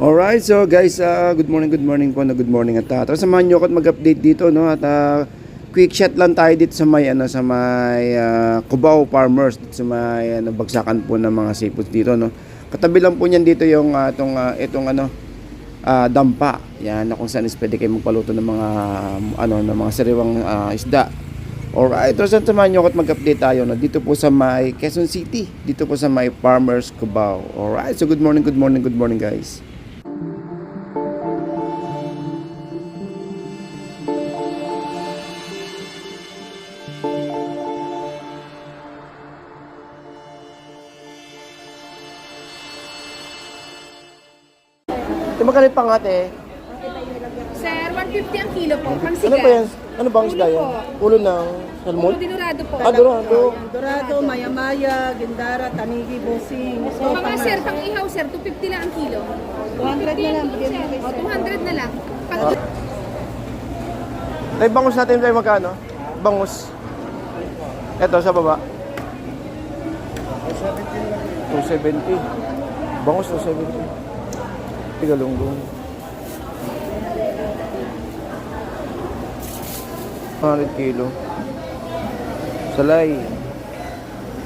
Alright, so guys, good morning po na good morning at tara samahan niyo ako at mag-update dito, no? At quick shot lang tayo dito sa may Cubao Farmers, dito sa may bagsakan po ng mga seafoods dito, no? Katabi lang po niyan dito yung itong dampa. Yan, na kung saan is pwede kayo magpaluto ng mga sariwang isda. Alright, so samahan niyo ako at mag-update tayo, no? Dito po sa may Quezon City, dito po sa may Farmers Cubao. Alright, so good morning guys. Magkano pang ate? Sir, 150 ang kilo po. Pang Ano ba yan? Ano bang isda yan? Ulo ng salmon? Ulo dinurado po. Dorado. Dorado, maya-maya, gindara, tanigi, busing. Mga sir, pang ihaw sir, 250 lang ang kilo. 200 na lang. Bigyan mo O, 200 na lang. Pag Tay, bangus natin tayo magkano? Bangus. Ito sa baba. 270. Bangus 270. Tigalunggong. 100 kilo. Salay.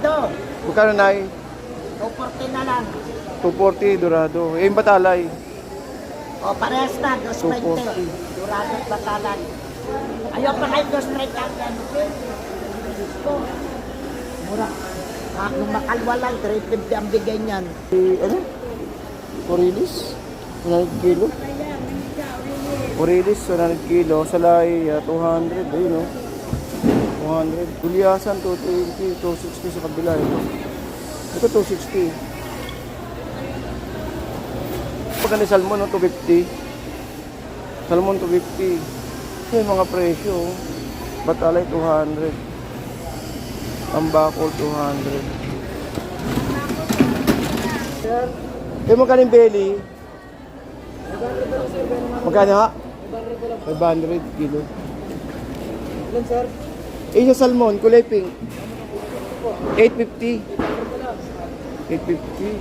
Ito, Magkano na 240 na lang. 240 dorado. Eh, yung batalay. O, parehas na, 220. 240. Dorado at batalan. Ayaw pa kayo 230 ang yan. Mura. Nung makalwa lang, 350 ang bigay niyan. Ano? Orilis? 100 kilo? Orilis, 100 kilo. Salay, 200. Ayun, no? 200. Gulyasan, 220. 260 sa kabila. Ito 260. Pagka ni salmon, no? 250. Salmon, 250. Ito yung mga presyo. Batalay, 200. Ambakol, 200. Yung magkano yung belly? Magkano ha? 500 kilo. Ilan, sir? Eh, yung salmon, kulay pink. 850. 850.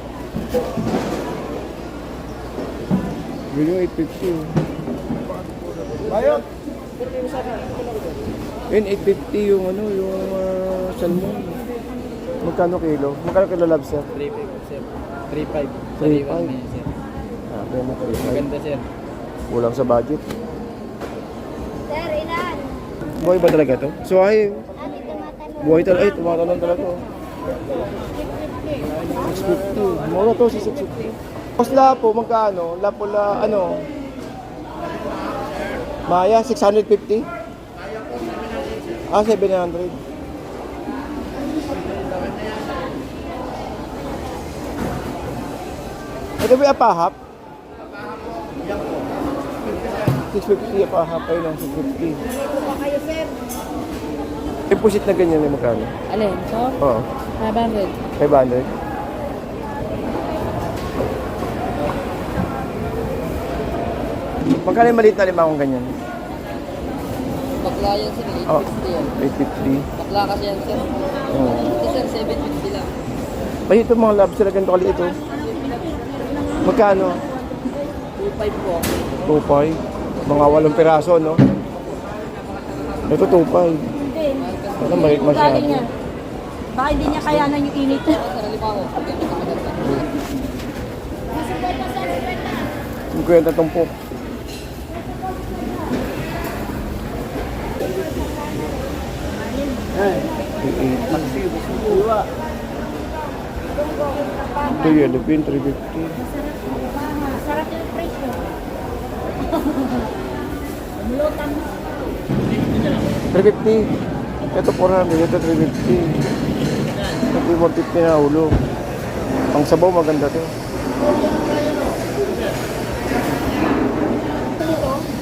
Yun yung 850. Bayot. Yun, 850 yung salmon. Magkano kilo? Magkano kilo lobster? 3.5 sir. 3.5. 3.5. Sir. Ah, kaya na 3.5. Maganda sir. Kulang sa budget. Sir, ilan? Buhay ba talaga to? So ay, buhay talaga. Ay, tumatalon talaga. 650. Mura to si 650. Tapos lapo, magkano? Lapo Maya, 650? Ah, 700. Ito ba yung apahap? 650 apahap. Ayun lang, 650. Kayo sir. Yung pusit na ganyan yung magkano? Alin? So, Oo. 500. 500. Magkano yung maliit na limang ganyan? Bakla yan sir. Oh, 850 yan. 850. Bakla kasi yan sir. Oo. Ito sir, 750 lang. Ay, ito mga lobster na ganito kaliit ito. Magkano? 2.5 po. 2.5. Mga 8 piraso, no? Ito 2.5. Ito maliit masyado. Baka hindi niya kayanan yung init. Sa Limaho. Maganda. 50 tumpok. Ito yun, Lupin, 350. Sarap yung presyo. 350. Ito 400, ito 350. Ito 150 na ulo. Ang sabaw maganda to.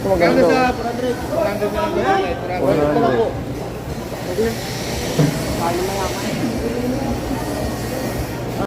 Ito maganda to. 400.